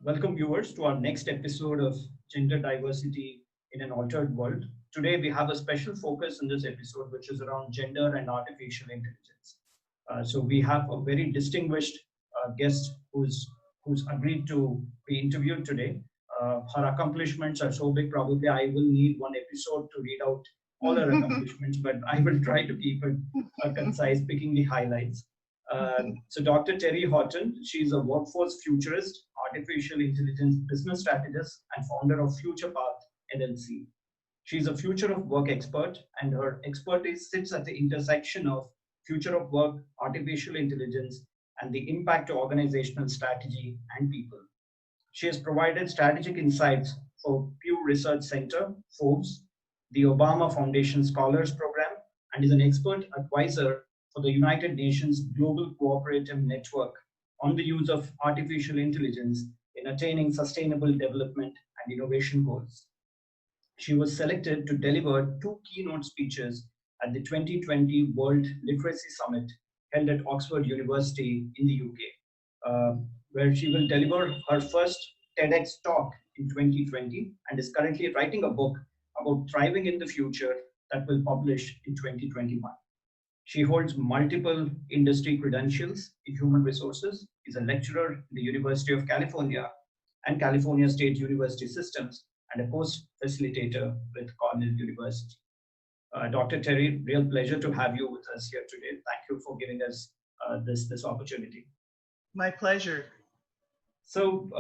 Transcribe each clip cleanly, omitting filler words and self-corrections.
Welcome viewers to our next episode of Gender Diversity in an Altered World. Today we have a special focus in this episode which is around gender and artificial intelligence. So we have a very distinguished guest who's agreed to be interviewed today. Her accomplishments are so big, probably I will need one episode to read out all her accomplishments, but I will try to keep it concise, picking the highlights. So Dr. Terri Horton, she's a workforce futurist, artificial intelligence business strategist, and founder of FuturePath LLC. She's a future of work expert, and her expertise sits at the intersection of future of work, artificial intelligence, and the impact to organizational strategy and people. She has provided strategic insights for Pew Research Center, Forbes, the Obama Foundation Scholars Program, and is an expert advisor for the United Nations Global Cooperative Network on the use of artificial intelligence in attaining sustainable development and innovation goals. She was selected to deliver two keynote speeches at the 2020 World Literacy Summit held at Oxford University in the UK, where she will deliver her first TEDx talk in 2020 and is currently writing a book about thriving in the future that will publish in 2021. She holds multiple industry credentials in human resources, is a lecturer in the University of California and California State University Systems, and a post facilitator with Cornell University. Dr. Terri, real pleasure to have you with us here today. Thank you for giving us this opportunity. My pleasure. So,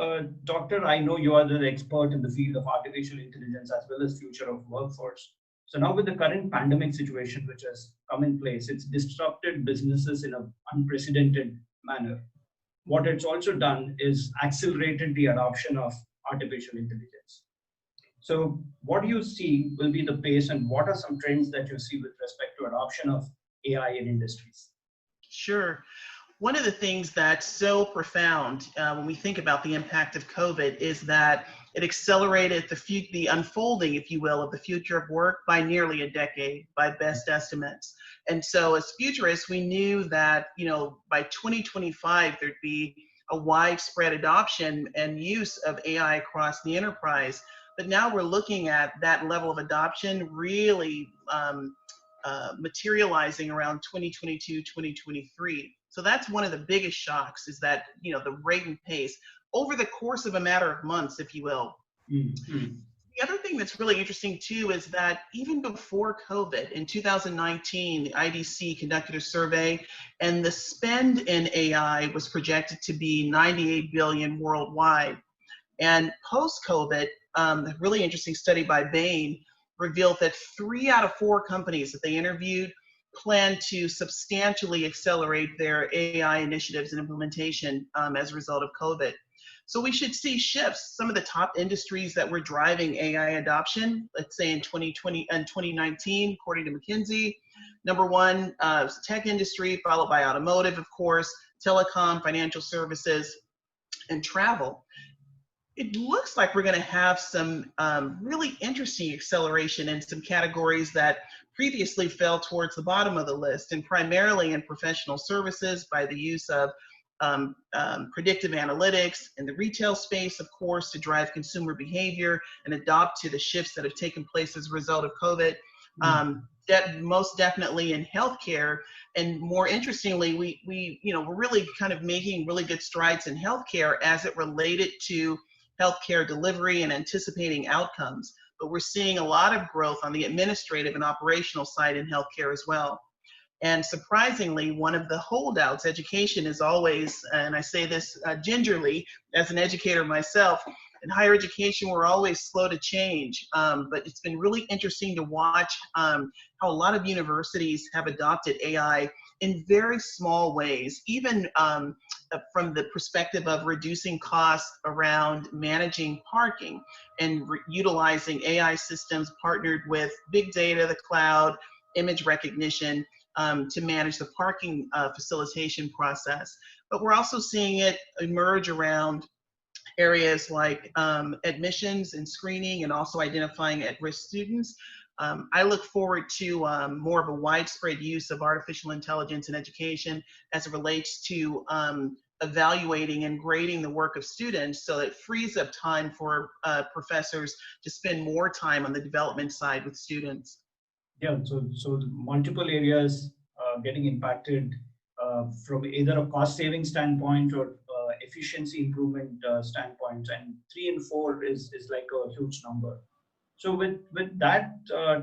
Doctor, I know you are the expert in the field of artificial intelligence as well as future of workforce. So now with the current pandemic situation which has come in place, it's disrupted businesses in an unprecedented manner. What it's also done is accelerated the adoption of artificial intelligence. So what do you see will be the pace and what are some trends that you see with respect to adoption of AI in industries? Sure. One of the things that's so profound when we think about the impact of COVID is that it accelerated the unfolding, if you will, of the future of work by nearly a decade, by best estimates. And so as futurists, we knew that, by 2025, there'd be a widespread adoption and use of AI across the enterprise. But now we're looking at that level of adoption really materializing around 2022, 2023. So that's one of the biggest shocks is that, the rate and pace over the course of a matter of months, if you will. Mm-hmm. The other thing that's really interesting too is that even before COVID, in 2019, the IDC conducted a survey and the spend in AI was projected to be 98 billion worldwide. And post-COVID, a really interesting study by Bain revealed that 3 out of 4 companies that they interviewed plan to substantially accelerate their AI initiatives and implementation as a result of COVID. So we should see shifts. Some of the top industries that were driving AI adoption, let's say in 2020 and 2019, according to McKinsey, number 1 was tech industry, followed by automotive, of course, telecom, financial services, and travel. It looks like we're going to have some really interesting acceleration in some categories that previously fell towards the bottom of the list, and primarily in professional services by the use of predictive analytics in the retail space, of course, to drive consumer behavior and adopt to the shifts that have taken place as a result of COVID. Most definitely in healthcare, and more interestingly, we're really kind of making really good strides in healthcare as it related to healthcare delivery and anticipating outcomes. But we're seeing a lot of growth on the administrative and operational side in healthcare as well. And surprisingly, one of the holdouts, education, is always, and I say this gingerly as an educator myself, in higher education, we're always slow to change. But it's been really interesting to watch how a lot of universities have adopted AI in very small ways, even from the perspective of reducing costs around managing parking and utilizing AI systems partnered with big data, the cloud, image recognition to manage the parking facilitation process. But we're also seeing it emerge around areas like admissions and screening, and also identifying at-risk students. I look forward to more of a widespread use of artificial intelligence in education as it relates to evaluating and grading the work of students, so that it frees up time for professors to spend more time on the development side with students. Yeah, so the multiple areas getting impacted from either a cost saving standpoint or efficiency improvement standpoint, and 3 and 4 is like a huge number. So with that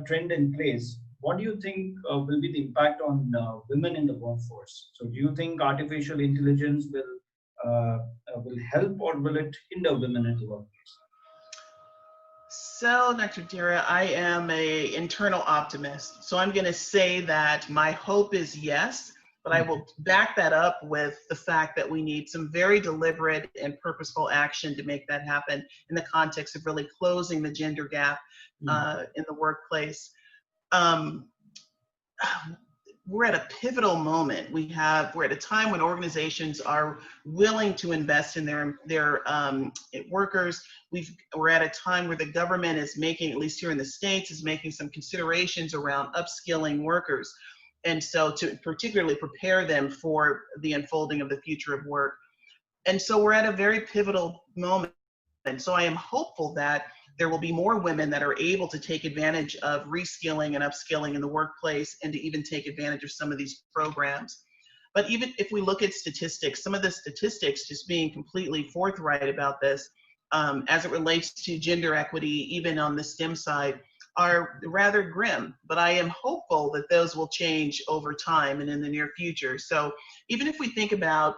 trend in place, what do you think will be the impact on women in the workforce? So do you think artificial intelligence will help, or will it hinder women in the workplace? So, Dr. Dira, I am a internal optimist. So I'm going to say that my hope is yes, but I will back that up with the fact that we need some very deliberate and purposeful action to make that happen in the context of really closing the gender gap in the workplace. We're at a pivotal moment. We're at a time when organizations are willing to invest in their workers. We're at a time where the government is making, at least here in the States, is making some considerations around upskilling workers. And so to particularly prepare them for the unfolding of the future of work. And so we're at a very pivotal moment. And so I am hopeful that there will be more women that are able to take advantage of reskilling and upskilling in the workplace, and to even take advantage of some of these programs. But even if we look at statistics, some of the statistics, just being completely forthright about this, as it relates to gender equity, even on the STEM side, are rather grim. But I am hopeful that those will change over time and in the near future. So even if we think about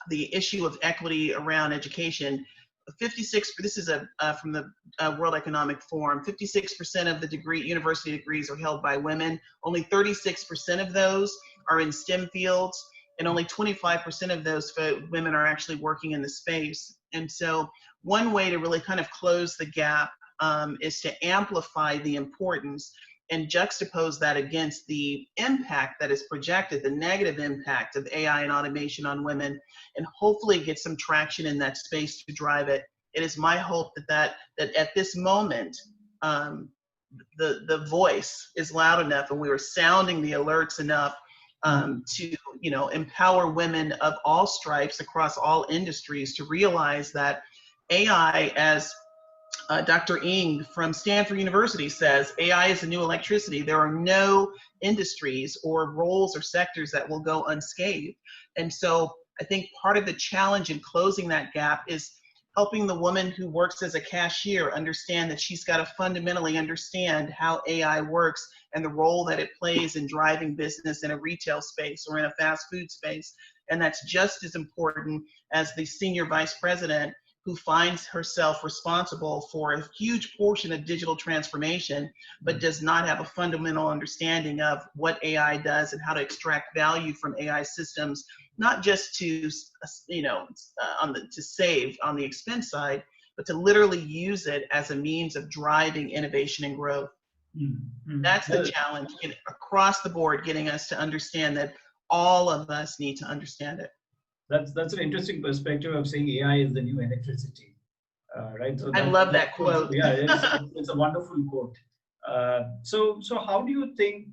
the issue of equity around education, 56, this is from the World Economic Forum, 56% of the university degrees are held by women. Only 36% of those are in STEM fields, and only 25% of those women are actually working in the space. And so one way to really kind of close the gap is to amplify the importance and juxtapose that against the impact that is projected, the negative impact of AI and automation on women, and hopefully get some traction in that space to drive it. It is my hope that at this moment, the voice is loud enough, and we are sounding the alerts enough to empower women of all stripes across all industries to realize that AI, as Dr. Ng from Stanford University says, AI is the new electricity. There are no industries or roles or sectors that will go unscathed. And so I think part of the challenge in closing that gap is helping the woman who works as a cashier understand that she's got to fundamentally understand how AI works and the role that it plays in driving business in a retail space or in a fast food space. And that's just as important as the senior vice president who finds herself responsible for a huge portion of digital transformation, but does not have a fundamental understanding of what AI does and how to extract value from AI systems, not just to, to save on the expense side, but to literally use it as a means of driving innovation and growth. That's the challenge, across the board, getting us to understand that all of us need to understand it. That's an interesting perspective of saying AI is the new electricity, right? So I love that quote. Yeah, it's a wonderful quote. So how do you think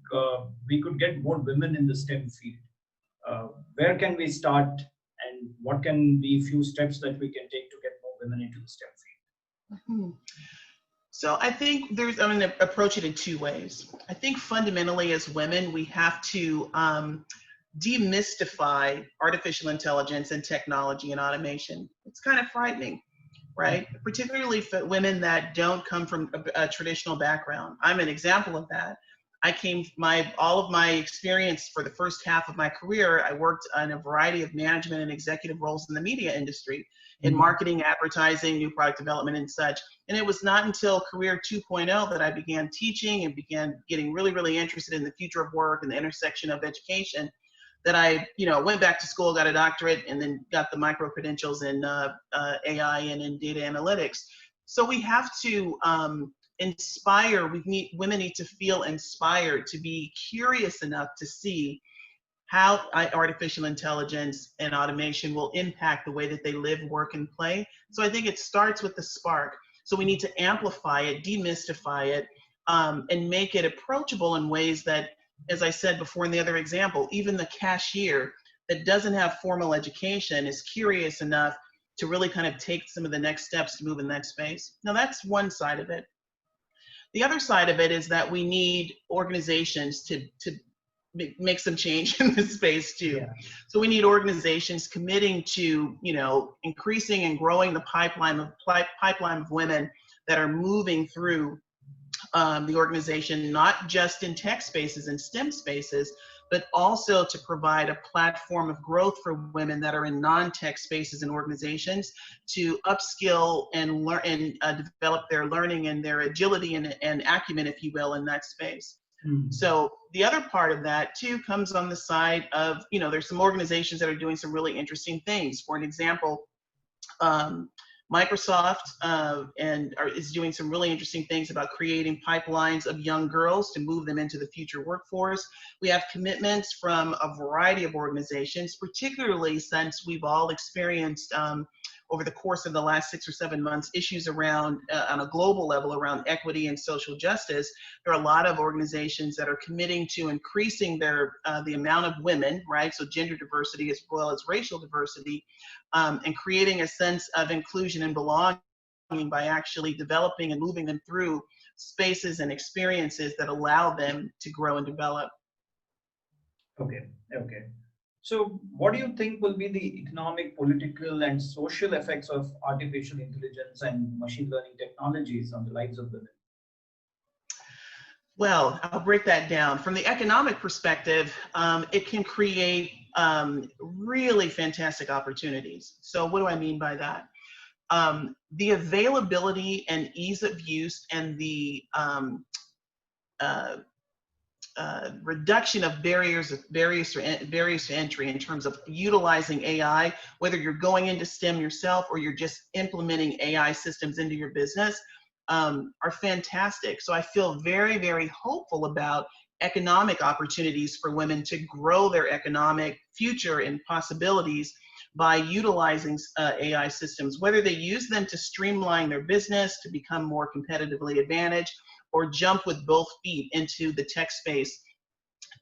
we could get more women in the STEM field? Where can we start, and what can be few steps that we can take to get more women into the STEM field? So I think I'm going to approach it in two ways. I think fundamentally as women, we have to demystify artificial intelligence and technology and automation. It's kind of frightening, right? Particularly for women that don't come from a traditional background. I'm an example of that. All of my experience for the first half of my career, I worked in a variety of management and executive roles in the media industry, in marketing, advertising, new product development, and such. And it was not until Career 2.0 that I began teaching and began getting really, really interested in the future of work and the intersection of education, that I, went back to school, got a doctorate, and then got the micro credentials in AI and in data analytics. So we have to inspire. Women need to feel inspired, to be curious enough to see how artificial intelligence and automation will impact the way that they live, work, and play. So I think it starts with the spark. So we need to amplify it, demystify it, and make it approachable in ways that, as I said before in the other example, even the cashier that doesn't have formal education is curious enough to really kind of take some of the next steps to move in that space. Now that's one side of it. The other side of it is that we need organizations to make some change in this space too. Yeah. So we need organizations committing to, increasing and growing the pipeline of women that are moving through the organization, not just in tech spaces and STEM spaces, but also to provide a platform of growth for women that are in non-tech spaces and organizations to upskill and learn and develop their learning and their agility and acumen, if you will, in that space. So the other part of that too comes on the side of, there's some organizations that are doing some really interesting things. For an example, Microsoft is doing some really interesting things about creating pipelines of young girls to move them into the future workforce. We have commitments from a variety of organizations, particularly since we've all experienced over the course of the last 6 or 7 months issues around, on a global level, around equity and social justice. There are a lot of organizations that are committing to increasing the amount of women, right? So gender diversity as well as racial diversity, and creating a sense of inclusion and belonging by actually developing and moving them through spaces and experiences that allow them to grow and develop. Okay. So what do you think will be the economic, political, and social effects of artificial intelligence and machine learning technologies on the lives of women? Well, I'll break that down. From the economic perspective, it can create really fantastic opportunities. So what do I mean by that? The availability and ease of use and the reduction of barriers to entry in terms of utilizing AI, whether you're going into STEM yourself or you're just implementing AI systems into your business, are fantastic. So I feel very, very hopeful about economic opportunities for women to grow their economic future and possibilities by utilizing AI systems, whether they use them to streamline their business, to become more competitively advantaged, or jump with both feet into the tech space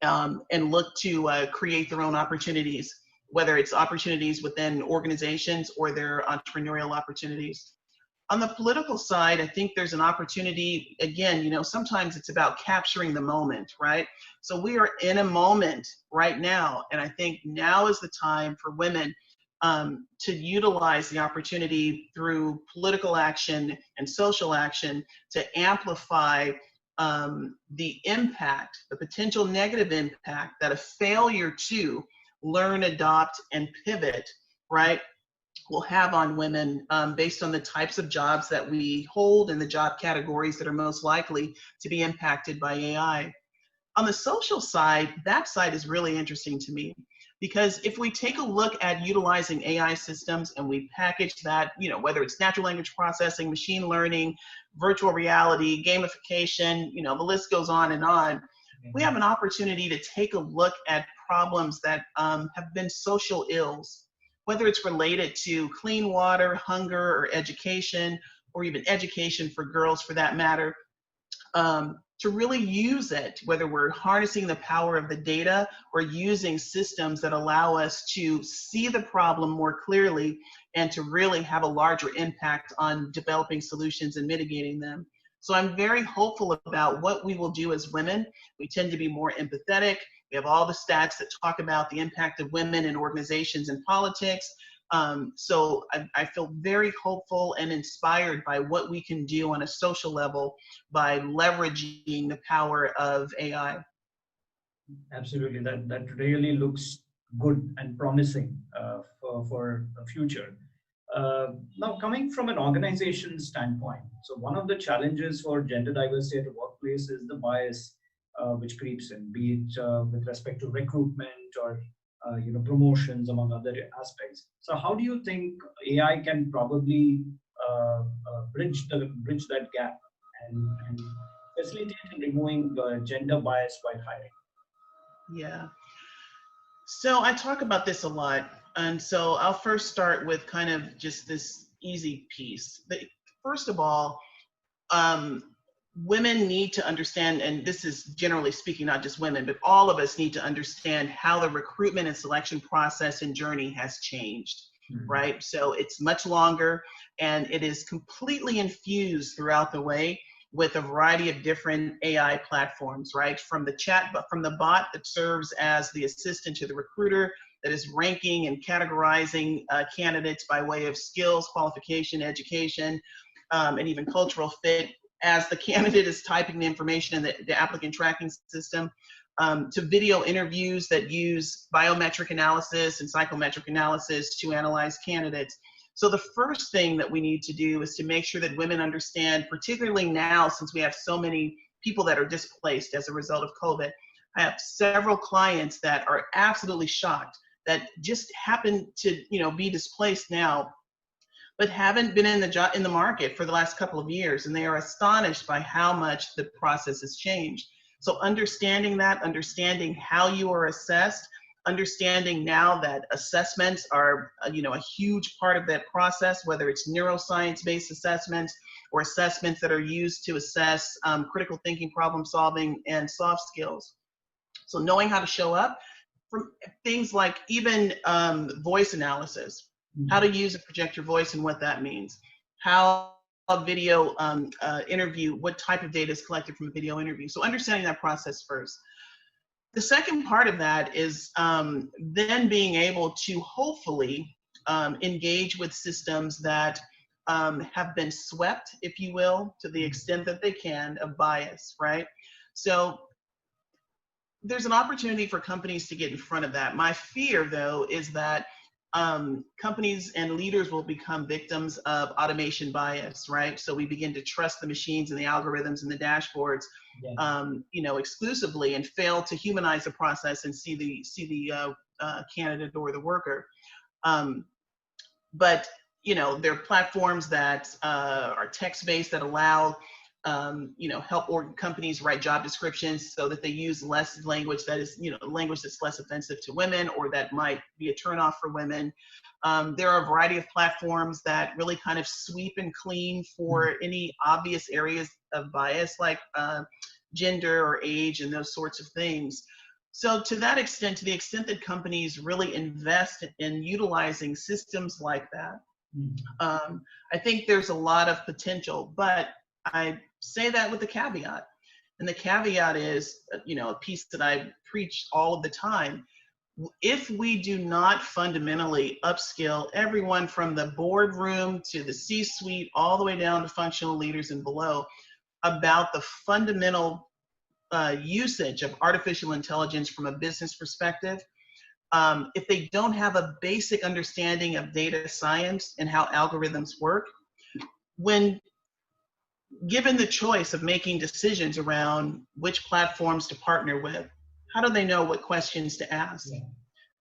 and look to create their own opportunities, whether it's opportunities within organizations or their entrepreneurial opportunities. On the political side, I think there's an opportunity, again, sometimes it's about capturing the moment, right? So we are in a moment right now, and I think now is the time for women to utilize the opportunity through political action and social action to amplify the impact, the potential negative impact that a failure to learn, adopt, and pivot, right, will have on women based on the types of jobs that we hold and the job categories that are most likely to be impacted by AI. On the social side, that side is really interesting to me, because if we take a look at utilizing AI systems and we package that, whether it's natural language processing, machine learning, virtual reality, gamification, the list goes on and on, we have an opportunity to take a look at problems that have been social ills, whether it's related to clean water, hunger, or education, or even education for girls for that matter, to really use it, whether we're harnessing the power of the data or using systems that allow us to see the problem more clearly and to really have a larger impact on developing solutions and mitigating them. So I'm very hopeful about what we will do as women. We tend to be more empathetic. We have all the stats that talk about the impact of women in organizations and politics. So I feel very hopeful and inspired by what we can do on a social level by leveraging the power of AI. Absolutely, that really looks good and promising for the future. Now, coming from an organization standpoint, so one of the challenges for gender diversity at the workplace is the bias which creeps in, be it with respect to recruitment or promotions, among other aspects. So how do you think AI can probably bridge that gap and facilitate in removing gender bias while hiring? Yeah. So I talk about this a lot. And so I'll first start with kind of just this easy piece. First of all, women need to understand, and this is generally speaking, not just women, but all of us need to understand how the recruitment and selection process and journey has changed, right? So it's much longer, and it is completely infused throughout the way with a variety of different AI platforms, right? From the chat, from the bot that serves as the assistant to the recruiter, that is ranking and categorizing candidates by way of skills, qualification, education, and even cultural fit, as the candidate is typing the information in the applicant tracking system, to video interviews that use biometric analysis and psychometric analysis to analyze candidates. So the first thing that we need to do is to make sure that women understand, particularly now since we have so many people that are displaced as a result of COVID. I have several clients that are absolutely shocked that just happen to, be displaced now, but haven't been in the market for the last couple of years, and they are astonished by how much the process has changed. So understanding that, understanding how you are assessed, understanding now that assessments are a huge part of that process, whether it's neuroscience-based assessments or assessments that are used to assess critical thinking, problem solving, and soft skills. So knowing how to show up, from things like even voice analysis, how to use and project your voice and what that means, how a video interview, what type of data is collected from a video interview. So understanding that process first. The second part of that is then being able to hopefully engage with systems that have been swept, if you will, to the extent that they can, of bias, right? So there's an opportunity for companies to get in front of that. My fear, though, is that companies and leaders will become victims of automation bias, right? So we begin to trust the machines and the algorithms and the dashboards, exclusively, and fail to humanize the process and see the candidate or the worker. But there are platforms that are text-based that allow help companies write job descriptions so that they use less language that is, language that's less offensive to women or that might be a turnoff for women. There are a variety of platforms that really kind of sweep and clean for any obvious areas of bias, like gender or age and those sorts of things. So to that extent, to the extent that companies really invest in utilizing systems like that, I think there's a lot of potential, but I say that with a caveat. And the caveat is, a piece that I preach all of the time. If we do not fundamentally upskill everyone from the boardroom to the C-suite, all the way down to functional leaders and below, about the fundamental usage of artificial intelligence from a business perspective, if they don't have a basic understanding of data science and how algorithms work, when given the choice of making decisions around which platforms to partner with, how do they know what questions to ask? Yeah.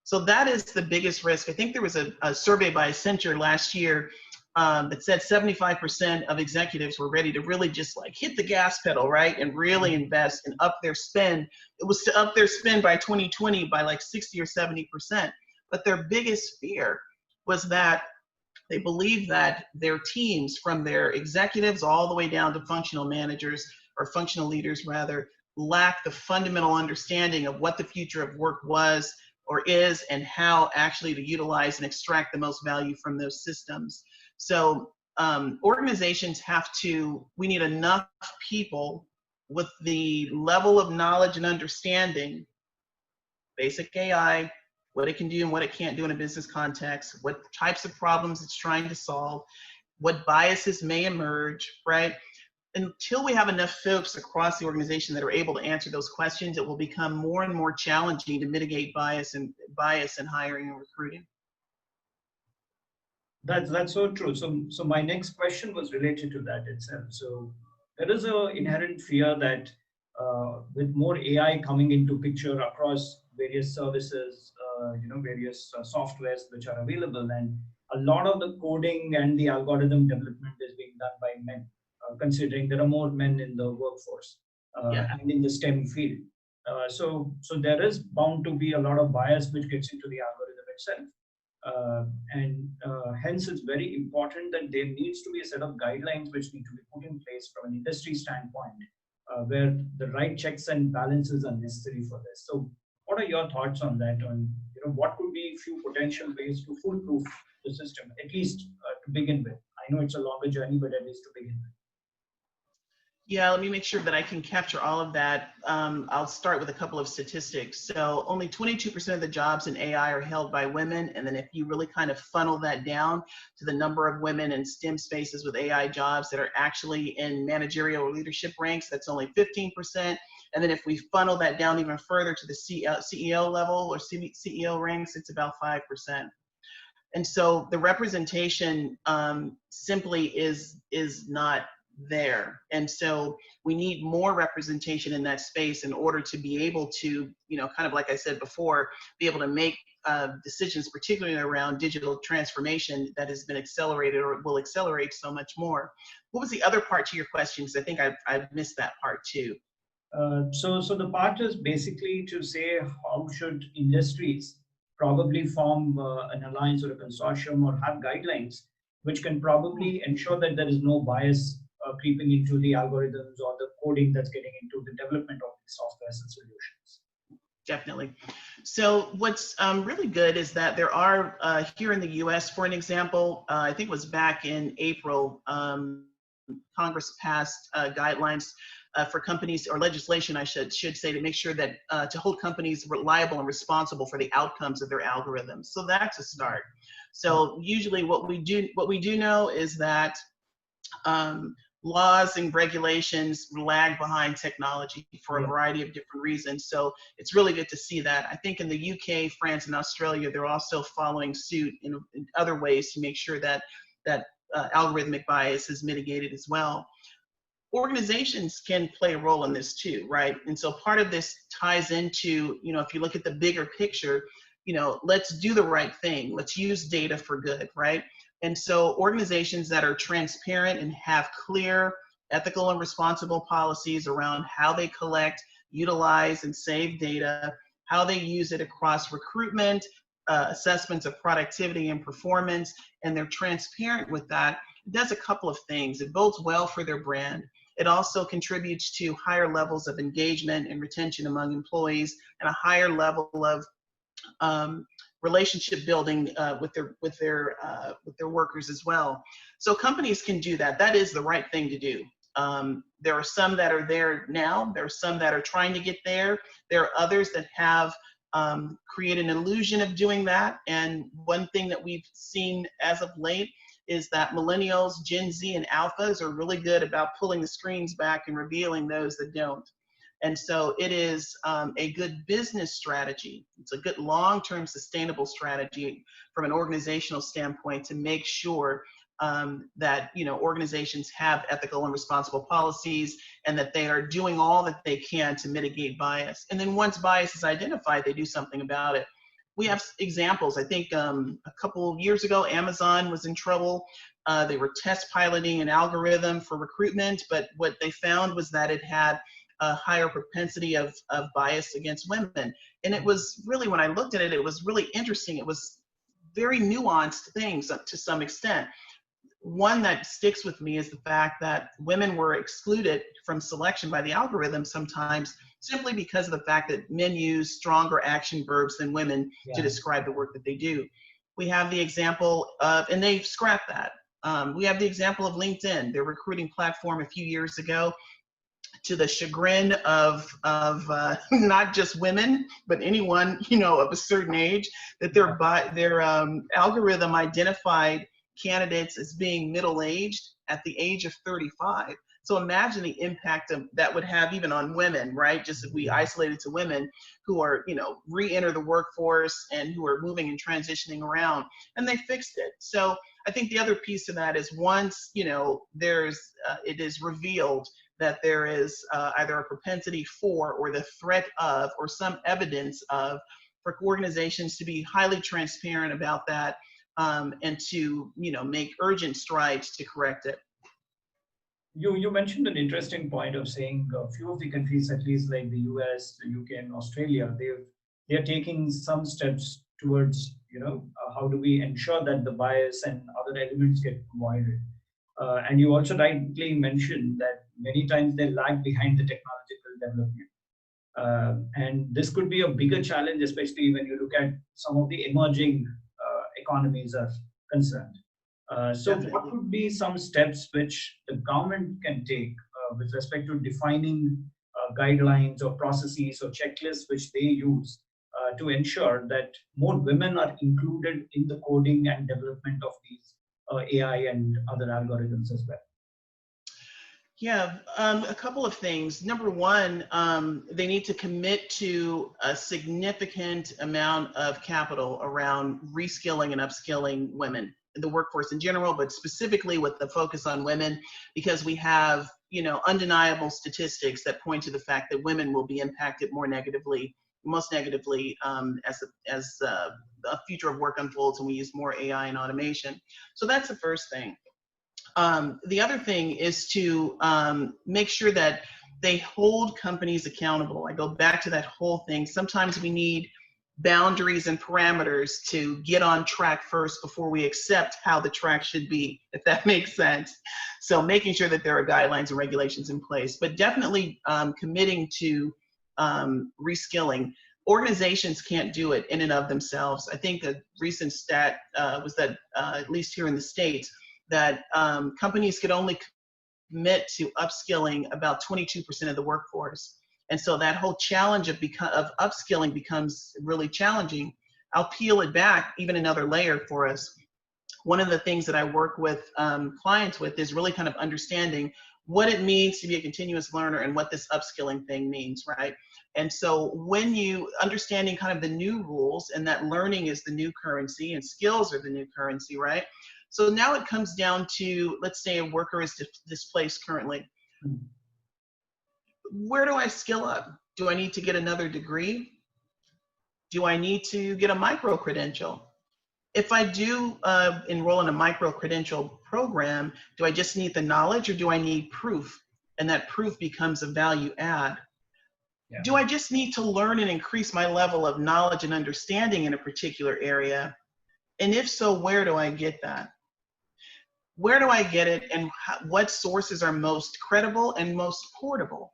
So that is the biggest risk. I think there was a survey by Accenture last year that said 75% of executives were ready to really just like hit the gas pedal, right? And really invest and up their spend. It was to up their spend by 2020 by like 60 or 70%. But their biggest fear was that they believe that their teams, from their executives all the way down to functional managers or functional leaders rather, lack the fundamental understanding of what the future of work was or is and how actually to utilize and extract the most value from those systems. So organizations we need enough people with the level of knowledge and understanding, basic AI, what it can do and what it can't do in a business context, what types of problems it's trying to solve, what biases may emerge, right? Until we have enough folks across the organization that are able to answer those questions, it will become more and more challenging to mitigate bias in hiring and recruiting. That's so true. So my next question was related to that itself. So there is an inherent fear that with more AI coming into picture across various services, various softwares which are available, and a lot of the coding and the algorithm development is being done by men, considering there are more men in the workforce and in the STEM field. So there is bound to be a lot of bias which gets into the algorithm itself. Hence it's very important that there needs to be a set of guidelines which need to be put in place from an industry standpoint, where the right checks and balances are necessary for this. So what are your thoughts on that? On what could be few potential ways to foolproof the system, at least to begin with? I know it's a longer journey, but at least to begin with. Yeah, let me make sure that I can capture all of that. I'll start with a couple of statistics. So only 22% of the jobs in AI are held by women. And then if you really kind of funnel that down to the number of women in STEM spaces with AI jobs that are actually in managerial or leadership ranks, that's only 15%. And then if we funnel that down even further to the CEO level or CEO ranks, it's about 5%. And so the representation simply is not there. And so we need more representation in that space in order to be able to, kind of like I said before, be able to make decisions, particularly around digital transformation that has been accelerated or will accelerate so much more. What was the other part to your question? Because I think I've missed that part too. So the part is basically to say how should industries probably form an alliance or a consortium or have guidelines which can probably ensure that there is no bias creeping into the algorithms or the coding that's getting into the development of these softwares and solutions. Definitely. So what's really good is that there are, here in the US, for an example, I think it was back in April, Congress passed guidelines for companies, or legislation I should say, to make sure that to hold companies liable and responsible for the outcomes of their algorithms. So that's a start. So usually what we do know is that laws and regulations lag behind technology for a variety of different reasons. So it's really good to see that. I think in the UK, France, and Australia, they're also following suit in other ways to make sure that algorithmic bias is mitigated as well. Organizations can play a role in this too, right? And so part of this ties into, if you look at the bigger picture, let's do the right thing. Let's use data for good, right? And so organizations that are transparent and have clear, ethical, and responsible policies around how they collect, utilize, and save data, how they use it across recruitment, assessments of productivity and performance, and they're transparent with that, it does a couple of things. It bodes well for their brand. It also contributes to higher levels of engagement and retention among employees and a higher level of relationship building with their workers as well. So companies can do that. That is the right thing to do. There are some that are there now. There are some that are trying to get there. There are others that have created an illusion of doing that. And one thing that we've seen as of late is that millennials, Gen Z, and alphas are really good about pulling the screens back and revealing those that don't. And so it is a good business strategy. It's a good long-term sustainable strategy from an organizational standpoint to make sure that organizations have ethical and responsible policies and that they are doing all that they can to mitigate bias. And then once bias is identified, they do something about it. We have examples. I think a couple of years ago, Amazon was in trouble. They were test piloting an algorithm for recruitment, but what they found was that it had a higher propensity of bias against women. And it was really, when I looked at it, it was really interesting. It was very nuanced things to some extent. One that sticks with me is the fact that women were excluded from selection by the algorithm sometimes simply because of the fact that men use stronger action verbs than women to describe the work that they do. We have the example of, and they've scrapped that. We have the example of LinkedIn, their recruiting platform a few years ago, to the chagrin of not just women, but anyone, of a certain age, that their algorithm identified candidates as being middle-aged at the age of 35. So imagine the impact that would have even on women, right? Just if we isolate it to women who are, re-enter the workforce and who are moving and transitioning around, and they fixed it. So I think the other piece of that is once, it is revealed that there is either a propensity for or the threat of or some evidence of, for organizations to be highly transparent about that and to make urgent strides to correct it. You mentioned an interesting point of saying a few of the countries, at least like the US, the UK, and Australia, they're taking some steps towards how do we ensure that the bias and other elements get avoided. And you also rightly mentioned that many times they lag behind the technological development. And this could be a bigger challenge, especially when you look at some of the emerging economies are concerned. So what would be some steps which the government can take with respect to defining guidelines or processes or checklists which they use to ensure that more women are included in the coding and development of these AI and other algorithms as well? Yeah, a couple of things. Number one, they need to commit to a significant amount of capital around reskilling and upskilling women in the workforce in general, but specifically with the focus on women, because we have, undeniable statistics that point to the fact that women will be impacted most negatively, as the future of work unfolds and we use more AI and automation. So that's the first thing. The other thing is to make sure that they hold companies accountable. I go back to that whole thing. Sometimes we need boundaries and parameters to get on track first before we accept how the track should be, if that makes sense. So making sure that there are guidelines and regulations in place, but definitely committing to reskilling. Organizations can't do it in and of themselves. I think a recent stat was that, at least here in the States, that companies could only commit to upskilling about 22% of the workforce. And so that whole challenge of upskilling becomes really challenging. I'll peel it back even another layer for us. One of the things that I work with clients with is really kind of understanding what it means to be a continuous learner and what this upskilling thing means, right? And so when you understanding kind of the new rules and that learning is the new currency and skills are the new currency, right? So now it comes down to, let's say a worker is displaced currently. Where do I skill up? Do I need to get another degree? Do I need to get a micro-credential? If I do enroll in a micro-credential program, do I just need the knowledge or do I need proof? And that proof becomes a value add. Yeah. Do I just need to learn and increase my level of knowledge and understanding in a particular area? And if so, where do I get that? Where do I get it, and what sources are most credible and most portable?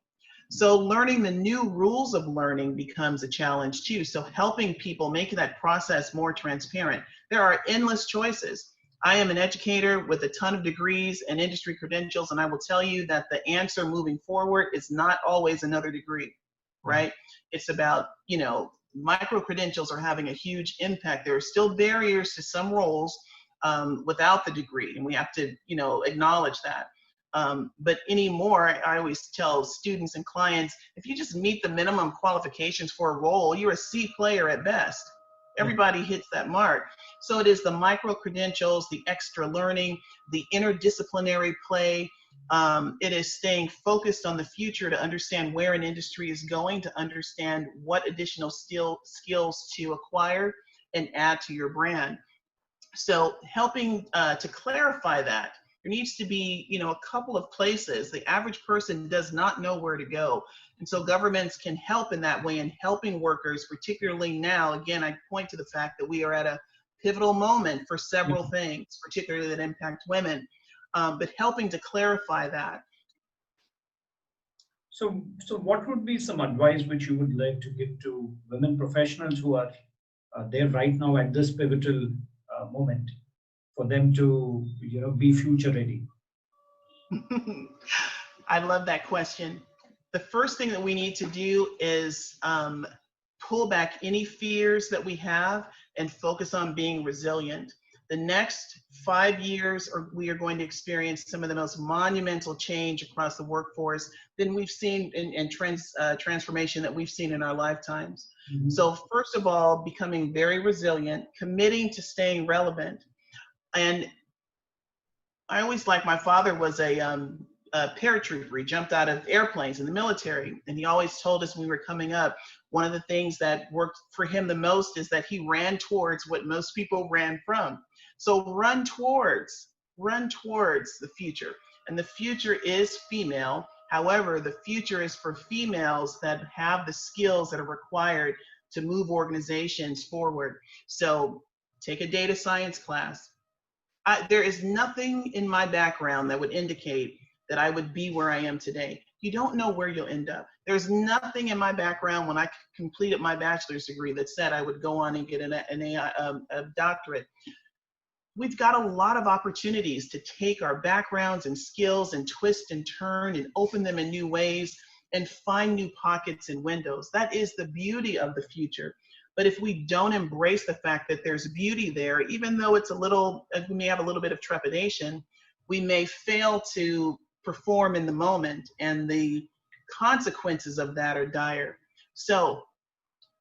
So learning the new rules of learning becomes a challenge too. So helping people make that process more transparent. There are endless choices. I am an educator with a ton of degrees and industry credentials, and I will tell you that the answer moving forward is not always another degree, right? It's about, micro-credentials are having a huge impact. There are still barriers to some roles without the degree, and we have to, acknowledge that. But anymore, I always tell students and clients, if you just meet the minimum qualifications for a role, you're a C player at best. Everybody hits that mark. So it is the micro-credentials, the extra learning, the interdisciplinary play. It is staying focused on the future to understand where an industry is going, to understand what additional skills to acquire and add to your brand. So helping to clarify that, there needs to be, a couple of places. The average person does not know where to go. And so governments can help in that way in helping workers, particularly now. Again, I point to the fact that we are at a pivotal moment for several things, particularly that impact women, but helping to clarify that. So what would be some advice which you would like to give to women professionals who are there right now at this pivotal moment for them to be future ready? I love that question. The first thing that we need to do is pull back any fears that we have and focus on being resilient. The next 5 years, we are going to experience some of the most monumental change across the workforce than we've seen in transformation that we've seen in our lifetimes. Mm-hmm. So first of all, becoming very resilient, committing to staying relevant. And I always my father was a paratrooper. He jumped out of airplanes in the military. And he always told us when we were coming up, one of the things that worked for him the most is that he ran towards what most people ran from. So run towards the future. And the future is female. However, the future is for females that have the skills that are required to move organizations forward. So take a data science class. There is nothing in my background that would indicate that I would be where I am today. You don't know where you'll end up. There's nothing in my background when I completed my bachelor's degree that said I would go on and get a doctorate. We've got a lot of opportunities to take our backgrounds and skills and twist and turn and open them in new ways and find new pockets and windows. That is the beauty of the future. But if we don't embrace the fact that there's beauty there, even though it's we may have a little bit of trepidation, we may fail to perform in the moment, and the consequences of that are dire. So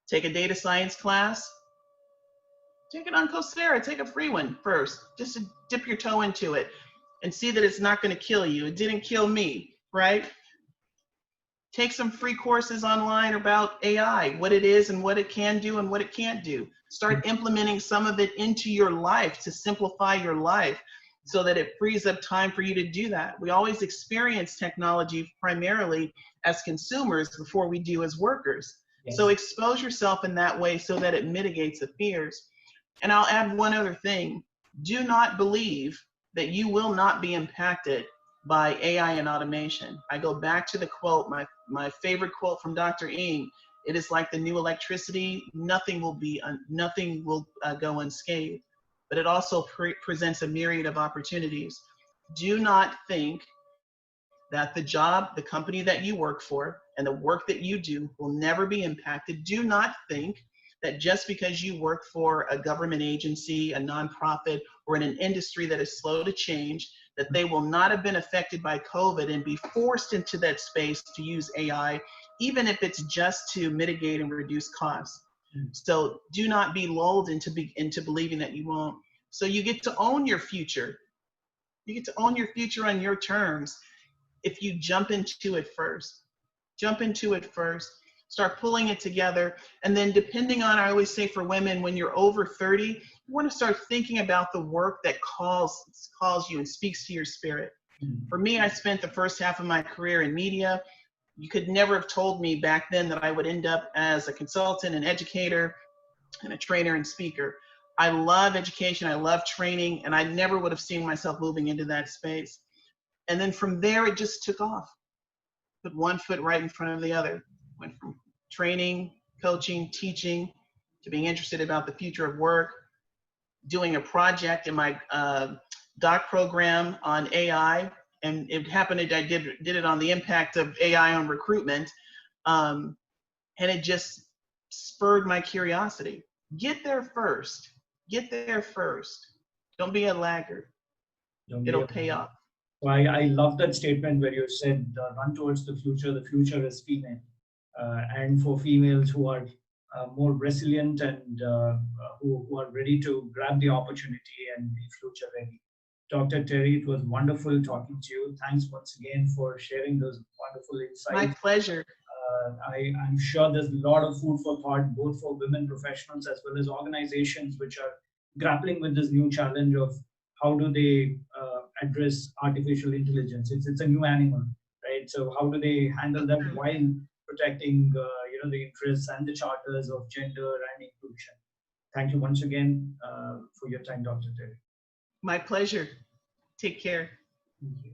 take a data science class, take it on Coursera, take a free one first, just to dip your toe into it and see that it's not going to kill you. It didn't kill me, right? Take some free courses online about AI, what it is and what it can do and what it can't do. Start implementing some of it into your life to simplify your life so that it frees up time for you to do that. We always experience technology primarily as consumers before we do as workers. Yes. So expose yourself in that way so that it mitigates the fears. And I'll add one other thing. Do not believe that you will not be impacted by AI and automation. I go back to the quote, my favorite quote from Dr. Ng. It is like the new electricity. Nothing will go unscathed. But it also presents a myriad of opportunities. Do not think that the company that you work for, and the work that you do will never be impacted. Do not think that just because you work for a government agency, a nonprofit, or in an industry that is slow to change, that they will not have been affected by COVID and be forced into that space to use AI, even if it's just to mitigate and reduce costs. So do not be lulled into believing that you won't. So you get to own your future. You get to own your future on your terms if you jump into it first. Jump into it first. Start pulling it together. And then depending on, I always say for women, when you're over 30, you want to start thinking about the work that calls you and speaks to your spirit. For me, I spent the first half of my career in media. You could never have told me back then that I would end up as a consultant, an educator, and a trainer and speaker. I love education, I love training, and I never would have seen myself moving into that space. And then from there, it just took off. Put one foot right in front of the other. Went from training, coaching, teaching, to being interested about the future of work, doing a project in my doc program on AI, and it happened that I did it on the impact of AI on recruitment, and it just spurred my curiosity. Get there first. Get there first. Don't be a laggard. It'll pay off. So I love that statement where you said, run towards the future is female. And for females who are more resilient and who are ready to grab the opportunity and be future ready. Dr. Terri, it was wonderful talking to you. Thanks once again for sharing those wonderful insights. My pleasure. I'm sure there's a lot of food for thought, both for women professionals as well as organizations which are grappling with this new challenge of how do they address artificial intelligence. It's a new animal, right? So how do they handle that while protecting the interests and the charters of gender and inclusion? Thank you once again for your time, Dr. Terri. My pleasure. Take care. Thank you.